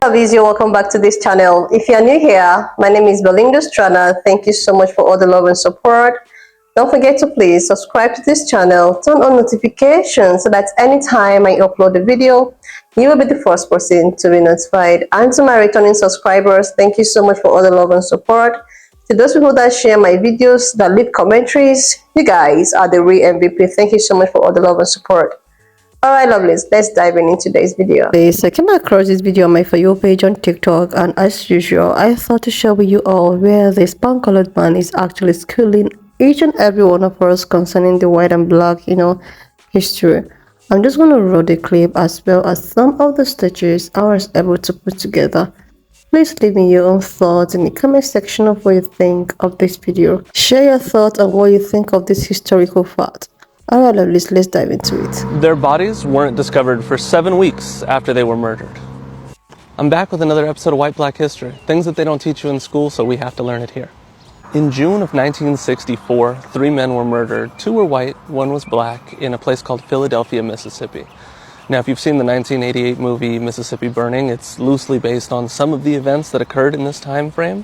Lovies, you're welcome back to this channel. If you're new here, my name is Belinda Strana. Thank you so much for all the love and support. Don't forget to please subscribe to this channel, turn on notifications so that anytime I upload a video, you will be the first person to be notified. And to my returning subscribers, thank you so much for all the love and support. To those people that share my videos, that leave commentaries, you guys are the real MVP. Thank you so much for all the love and support. Alright lovelies, let's dive in into today's video. I came across this video on my For You page on TikTok, and as usual, I thought to share with you all where this pan-colored man is actually schooling each and every one of us concerning the white and black, history. I'm just going to roll the clip as well as some of the stitches I was able to put together. Please leave me your own thoughts in the comment section of what you think of this video. Share your thoughts on what you think of this historical fact. Alright lovelies, let's dive into it. Their bodies weren't discovered for 7 weeks after they were murdered. I'm back with another episode of White Black History, things that they don't teach you in school, so we have to learn it here. In June of 1964, 3 men were murdered. 2 were white, 1 was black, in a place called Philadelphia, Mississippi. Now, if you've seen the 1988 movie Mississippi Burning, it's loosely based on some of the events that occurred in this time frame,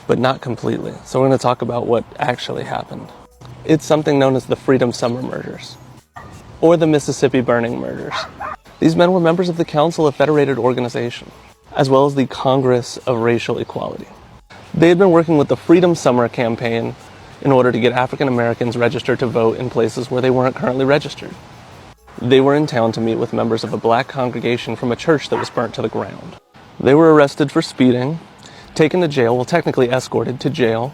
but not completely. So we're going to talk about what actually happened. It's something known as the Freedom Summer Murders, or the Mississippi Burning Murders. These men were members of the Council of Federated Organization, as well as the Congress of Racial Equality. They had been working with the Freedom Summer campaign in order to get African Americans registered to vote in places where they weren't currently registered. They were in town to meet with members of a black congregation from a church that was burnt to the ground. They were arrested for speeding, taken to jail, well, technically escorted to jail.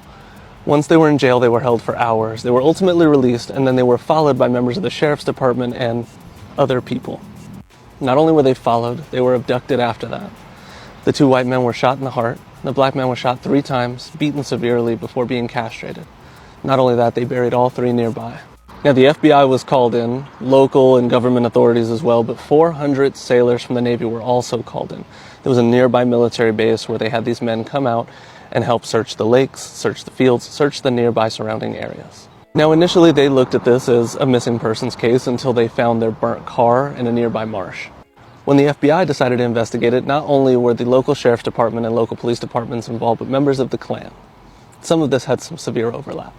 Once they were in jail, they were held for hours. They were ultimately released, and then they were followed by members of the sheriff's department and other people. Not only were they followed, they were abducted after that. The 2 white men were shot in the heart. The black man was shot 3 times, beaten severely before being castrated. Not only that, they buried all 3 nearby. Now, the FBI was called in, local and government authorities as well, but 400 sailors from the Navy were also called in. There was a nearby military base where they had these men come out and help search the lakes, search the fields, search the nearby surrounding areas. Now, initially they looked at this as a missing persons case until they found their burnt car in a nearby marsh. When the FBI decided to investigate it, not only were the local sheriff's department and local police departments involved, but members of the Klan. Some of this had some severe overlap.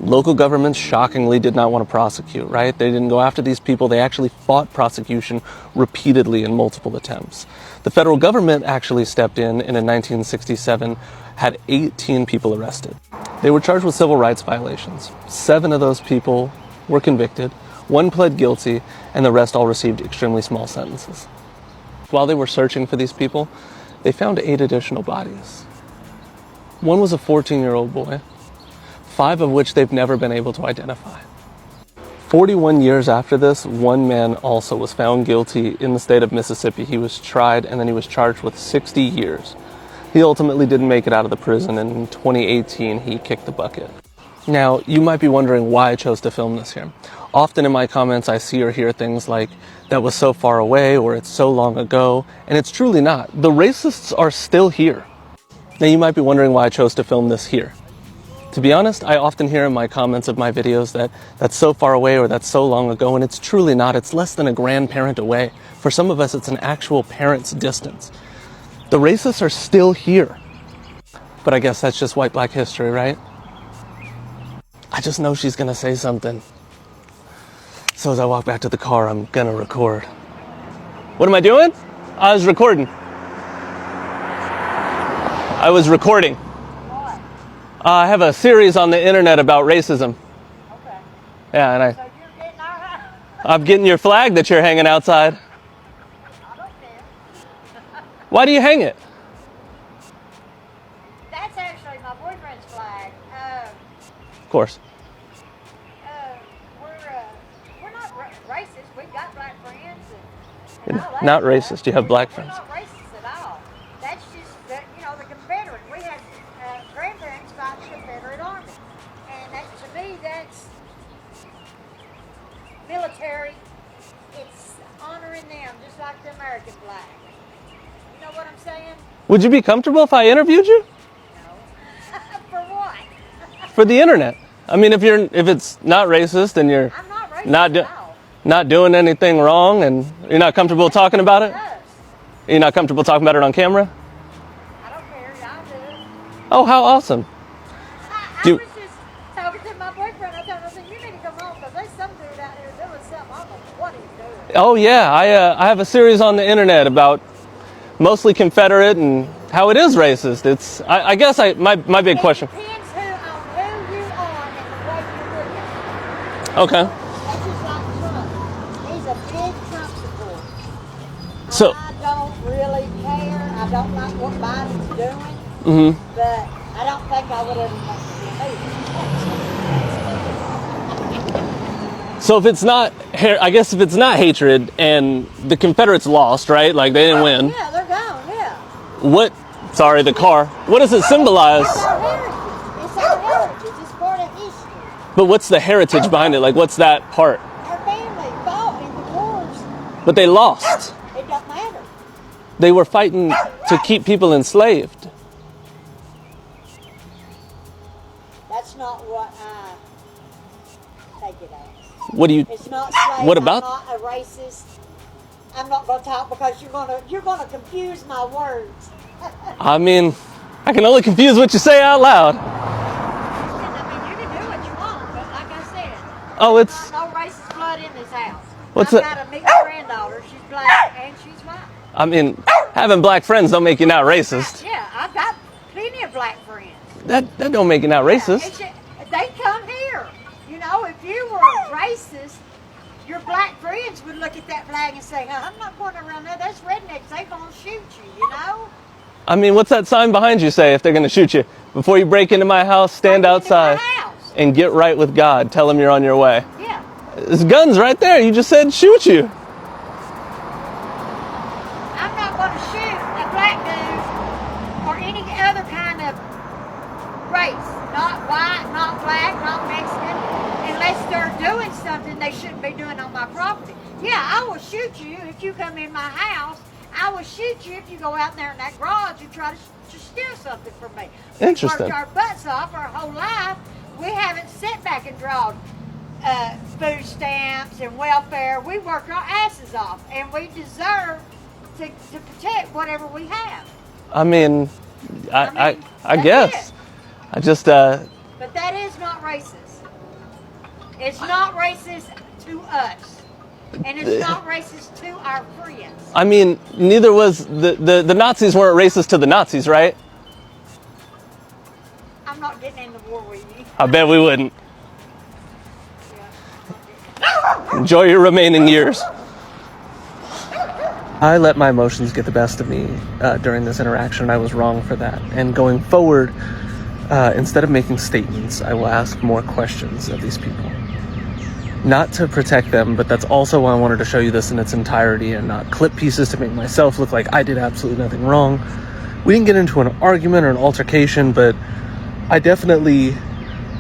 Local governments shockingly did not want to prosecute, right? They didn't go after these people. They actually fought prosecution repeatedly in multiple attempts. The federal government actually stepped in 1967, had 18 people arrested. They were charged with civil rights violations. 7 of those people were convicted, 1 pled guilty, and the rest all received extremely small sentences. While they were searching for these people, they found 8 additional bodies. 1 was a 14-year-old boy, 5 of which they've never been able to identify. 41 years after this, 1 man also was found guilty in the state of Mississippi. He was tried and then he was charged with 60 years. He ultimately didn't make it out of the prison, and in 2018 he kicked the bucket. Now, you might be wondering why I chose to film this here. Often in my comments I see or hear things like, that was so far away, or it's so long ago, and it's truly not. The racists are still here. Now you might be wondering why I chose to film this here. To be honest, I often hear in my comments of my videos that that's so far away or that's so long ago, and it's truly not. It's less than a grandparent away. For some of us, it's an actual parent's distance. The racists are still here. But I guess that's just white black history, right? I just know she's gonna say something. So as I walk back to the car, I'm gonna record. What am I doing? I was recording. I was recording. What? I have a series on the internet about racism. Okay. Yeah, and So you're getting our I'm getting your flag that you're hanging outside. I don't care. Why do you hang it? That's actually my boyfriend's flag. Of course. We're not racist. We've got black friends. You're all that not stuff. racist. You have black We're friends. not racist at all. That's just the Confederate. We had grandparents fighting the Confederate Army, and that to me that's military. It's honoring them just like the American flag. You know what I'm saying? Would you be comfortable if I interviewed you? No. For what? For the internet. I mean, if it's not racist and you're I'm not racist not at all. not doing anything wrong and you're not comfortable talking about it? Are you not comfortable talking about it on camera? I don't care. Y'all do it. Oh, how awesome. I Do- was just talking to my boyfriend. I told him, I said, you need to come home because there's some dude out there doing something. I don't know what he's doing. Oh yeah, I have a series on the internet about mostly Confederate and how it is racist. I guess my big question. It depends on who you are and the way you look at it. Okay. That's just like Trump. He's a big Trump supporter. So I don't really care. I don't like what Biden's doing. But I don't think I would have wanted to be so if it's not, I guess if it's not hatred and the Confederates lost, right? Like they didn't win. Yeah, they're gone, yeah. What? Sorry, the car. What does it symbolize? It's our heritage. It's our heritage. It's part of history. But what's the heritage behind it? Like what's that part? Our family fought in the wars. But they lost. It don't matter. They were fighting to keep people enslaved. That's not what I take it as. What do you? It's not slave. What about? I'm not a racist. I'm not going to talk because you're gonna confuse my words. I mean, I can only confuse what you say out loud. I mean, you can do what you want, but like I said, Oh, it's no racist blood in this house. What's I've that? got a mixed granddaughter. She's black and she's white. I mean, having black friends don't make you not racist. Yeah, I've got plenty of black friends. That don't make you not racist. They come here. You know, if you were racist, your black friends would look at that flag and say, I'm not going around there. That's rednecks. They're going to shoot you, you know? I mean, what's that sign behind you say if they're going to shoot you? Before you break into my house, stand Break into my outside house. and get right with God. Tell them you're on your way. Yeah. There's guns right there. You just said shoot you. I'm not going to shoot a black dude or any other kind of race. Not white, not black, not Mexican. Unless they're doing something they shouldn't be doing on my property. Yeah, I will shoot you if you come in my house. I will shoot you if you go out there in that garage and try to steal something from me. Interesting. We worked our butts off our whole life. We haven't sat back and drawn food stamps and welfare. We worked our asses off, and we deserve to protect whatever we have. I mean, I that's guess. it. I just But that is not racist. It's not racist to us. And it's not racist to our friends. I mean, neither was the Nazis weren't racist to the Nazis, right? I'm not getting in the war with you. I bet we wouldn't. Yeah. Enjoy your remaining years. I let my emotions get the best of me during this interaction. I was wrong for that. And going forward, instead of making statements, I will ask more questions of these people. Not to protect them, but that's also why I wanted to show you this in its entirety and not clip pieces to make myself look like I did absolutely nothing wrong. We didn't get into an argument or an altercation, but I definitely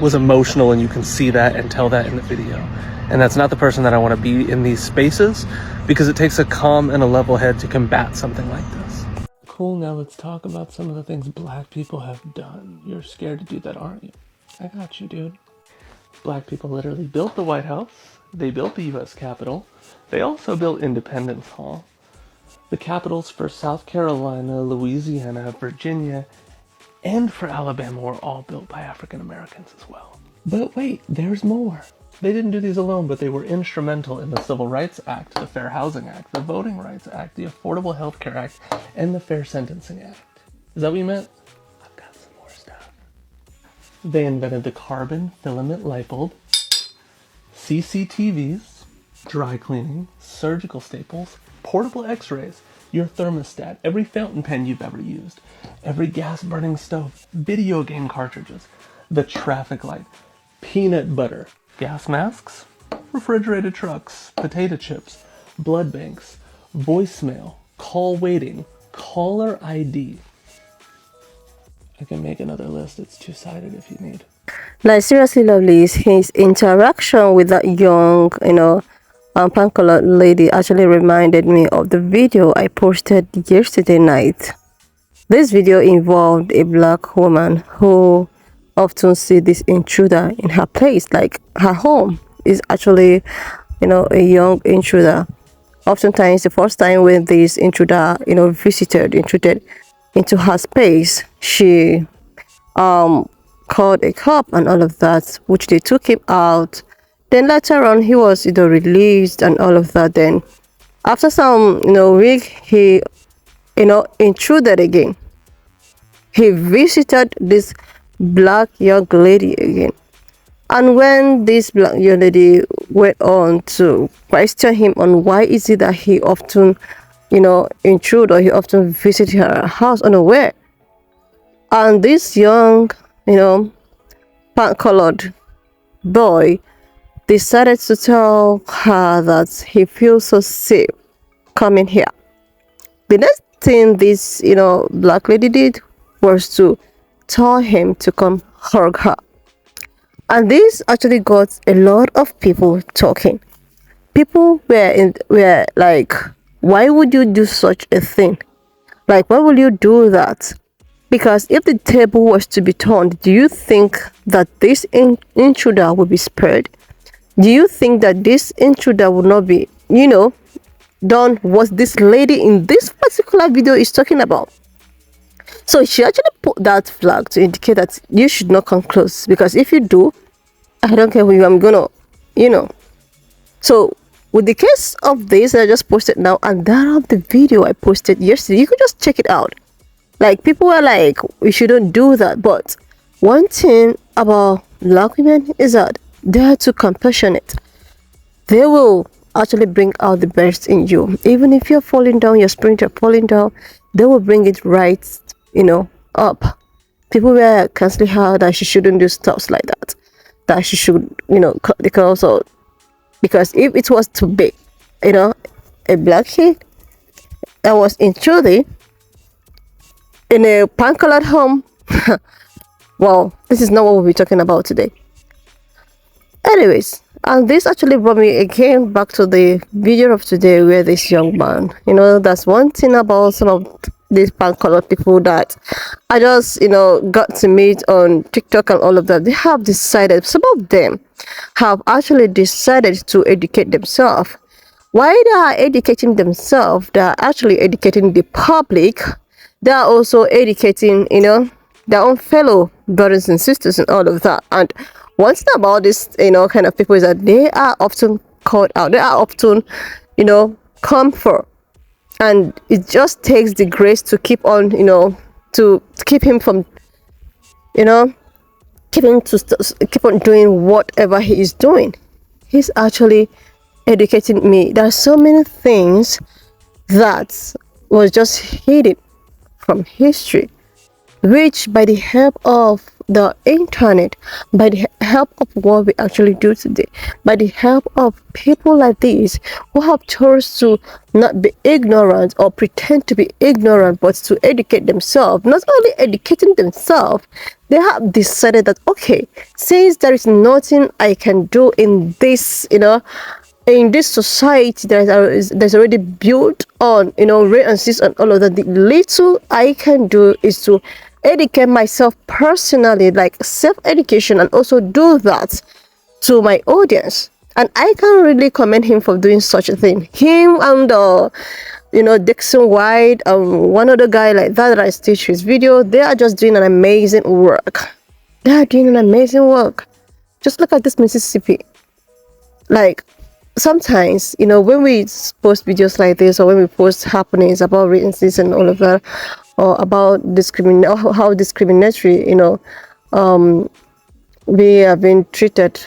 was emotional, and you can see that and tell that in the video. And that's not the person that I want to be in these spaces, because it takes a calm and a level head to combat something like this. Cool, now let's talk about some of the things black people have done. You're scared to do that, aren't you? I got you, dude. Black people literally built the White House. They built the U.S. Capitol. They also built Independence Hall. The capitals for South Carolina, Louisiana, Virginia, and for Alabama were all built by African Americans as well. But wait, there's more. They didn't do these alone, but they were instrumental in the Civil Rights Act, the Fair Housing Act, the Voting Rights Act, the Affordable Health Care Act, and the Fair Sentencing Act. Is that what you meant? I've got some more stuff. They invented the carbon filament light bulb, CCTVs, dry cleaning, surgical staples, portable x-rays, your thermostat, every fountain pen you've ever used, every gas-burning stove, video game cartridges, the traffic light, peanut butter, gas masks, refrigerated trucks, potato chips, blood banks, voicemail, call waiting, caller ID. I can make another list. It's two-sided if you need. Like, seriously, lovely, his interaction with that young, pan-colored lady actually reminded me of the video I posted yesterday night. This video involved a black woman who often see this intruder in her place, like her home is actually, a young intruder. Oftentimes, the first time when this intruder, intruded into her space, she called a cop and all of that, which they took him out. Then later on, he was released and all of that. Then after some week, he intruded again. He visited this black young lady again. And when this black young lady went on to question him on why is it that he often, intrude or he often visit her house unaware. And this young, pan-colored boy decided to tell her that he feels so safe coming here. The next thing this, black lady did was to tell him to come hug her. And this actually got a lot of people talking. People were like, why would you do such a thing? Like, why will you do that? Because if the table was to be turned, do you think that this intruder would be spared? Do you think that this intruder would not be, done what this lady in this particular video is talking about? So she actually put that flag to indicate that you should not come close, because if you do, I don't care who you are, I'm gonna, So with the case of this that I just posted now and that of the video I posted yesterday, you could just check it out. Like, people were like, we shouldn't do that. But one thing about black women is that they are too compassionate. They will actually bring out the best in you. Even if you're falling down, your spirit are falling down, they will bring it right, up. People were constantly her that she shouldn't do stuff like that. That she should, cut the curls out. Because if it was to be, a black kid that was intruding in a pan-colored home, well, this is not what we'll be talking about today. Anyways, and this actually brought me again back to the video of today where this young man, that's one thing about some of these pan-colored people that I just, got to meet on TikTok and all of that. They have decided, some of them have actually decided to educate themselves. Why they are educating themselves, they are actually educating the public. They are also educating, their own fellow brothers and sisters and all of that. And one thing about this, kind of people is that they are often called out. They are often, come for. And it just takes the grace to keep on, to keep him from, keep on doing whatever he is doing. He's actually educating me. There are so many things that was just hidden from history, which by the help of the internet, by the help of what we actually do today, by the help of people like these who have chose to not be ignorant or pretend to be ignorant, but to educate themselves. Not only educating themselves, they have decided that, okay, since there is nothing I can do in this, in this society there's already built on, relevance and all of that, the little I can do is to educate myself personally, like self-education, and also do that to my audience. And I can really commend him for doing such a thing. Him and Dixon White, one other guy like that I stitched his video, they are just doing an amazing work. They are doing an amazing work. Just look at this Mississippi. Like, sometimes, when we post videos like this, or when we post happenings about racism and all of that, or about how discriminatory, we have been treated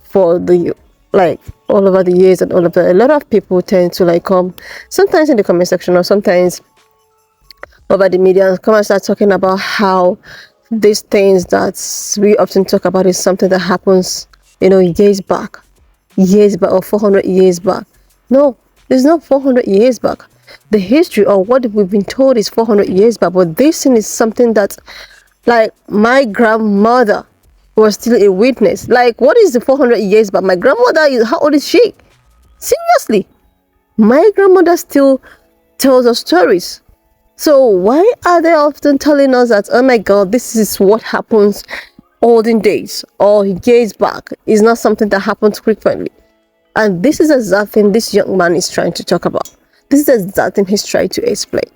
for the, like, all over the years and all of that, a lot of people tend to come, sometimes in the comment section or sometimes over the media, come and start talking about how these things that we often talk about is something that happens, years back, or 400 years back. No, it's not 400 years back. The history or what we've been told is 400 years back, but this thing is something that, like, my grandmother was still a witness. Like, what is the 400 years back? My grandmother is, how old is she? Seriously, my grandmother still tells us stories. So why are they often telling us that, oh my god, this is what happens olden days or years back? It's not something that happens frequently. And this is the exact thing this young man is trying to talk about. This is the exact thing he's trying to explain.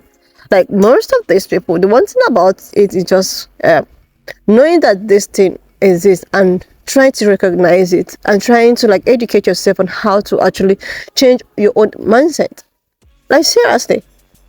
Like most of these people, the one thing about it is just knowing that this thing exists and trying to recognize it and trying to like educate yourself on how to actually change your own mindset. Like seriously,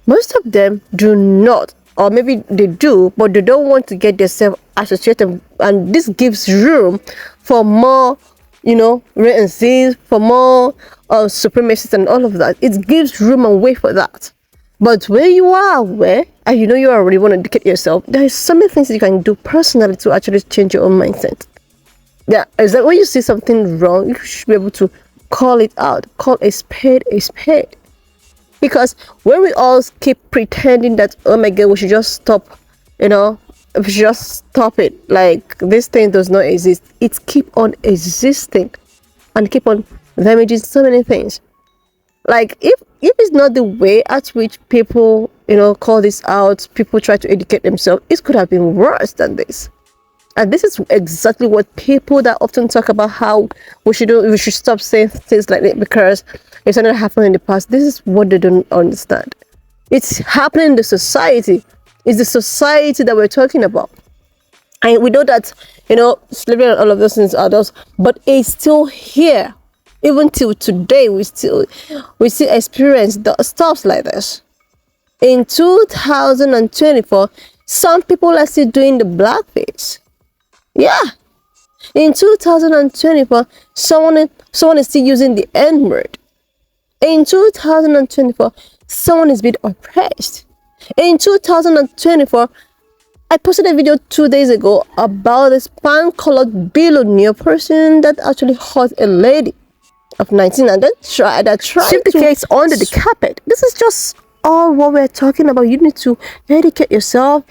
most of them do not, or maybe they do, but they don't want to get themselves associated, and this gives room for more, recencies, for more supremacists and all of that. It gives room and way for that. But when you are aware and you already want to educate yourself, there is so many things that you can do personally to actually change your own mindset. Yeah, is that when you see something wrong, you should be able to call it out, call a spade a spade. Because when we all keep pretending that, oh my god, we should just stop, we should just stop it, like this thing does not exist, it keep on existing and keep on damaging so many things. Like if it's not the way at which people call this out, people try to educate themselves, it could have been worse than this. And this is exactly what people that often talk about how we should stop saying things like that because it's something that happened in the past. This is what they don't understand. It's happening in the society. It's the society that we're talking about. And we know that, slavery and all of those things are those, but it's still here. Even till today, we still experience the stuff like this. In 2024, some people are still doing the blackface. Yeah. In 2024, someone is still using the N-word. In 2024, someone is being oppressed. In 2024, I posted a video 2 days ago about this pan-colored billionaire person that actually hurt a lady of 19 and then tried to sweep the case under the carpet. This is just all what we're talking about. You need to educate yourself.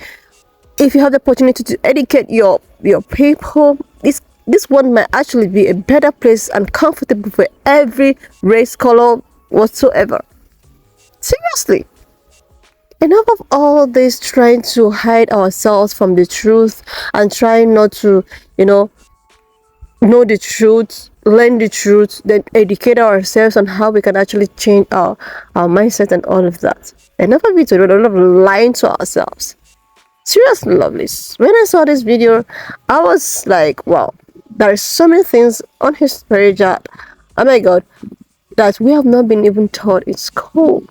If you have the opportunity to educate your people, this one might actually be a better place and comfortable for every race, color, whatsoever. Seriously. Enough of all this trying to hide ourselves from the truth and trying not to, know the truth, learn the truth, then educate ourselves on how we can actually change our mindset and all of that. Enough of it, enough of lying to ourselves. Seriously, lovelies. When I saw this video, I was like, wow, there are so many things on his page that, oh my god, that we have not been even taught in school.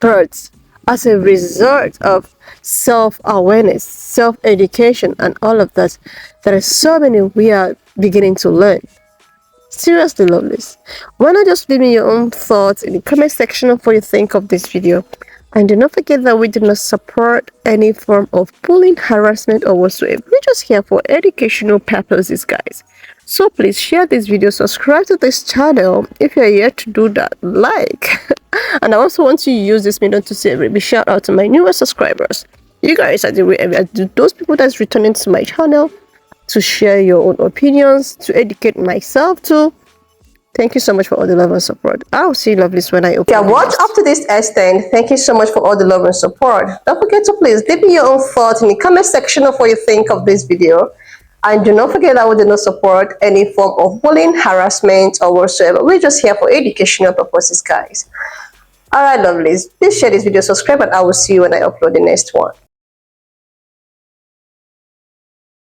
But as a result of self-awareness, self-education, and all of that, there are so many we are beginning to learn. Seriously, lovelies. Why not just leave me your own thoughts in the comment section of what you think of this video? And do not forget that we do not support any form of bullying, harassment, or whatsoever. We're just here for educational purposes, guys. So please share this video, subscribe to this channel if you're yet to do that, like. And I also want to use this medium to say a big shout out to my newest subscribers. You guys are those people that's returning to my channel to share your own opinions, to educate myself too. Thank you so much for all the love and support. I'll see you lovelies when I open. Yeah, watch up to this extent. Thank you so much for all the love and support. Don't forget to please leave me your own thoughts in the comment section of what you think of this video. And do not forget that we do not support any form of bullying, harassment, or whatsoever. We're just here for educational purposes, guys. Alright, lovelies. Please share this video, subscribe, and I will see you when I upload the next one.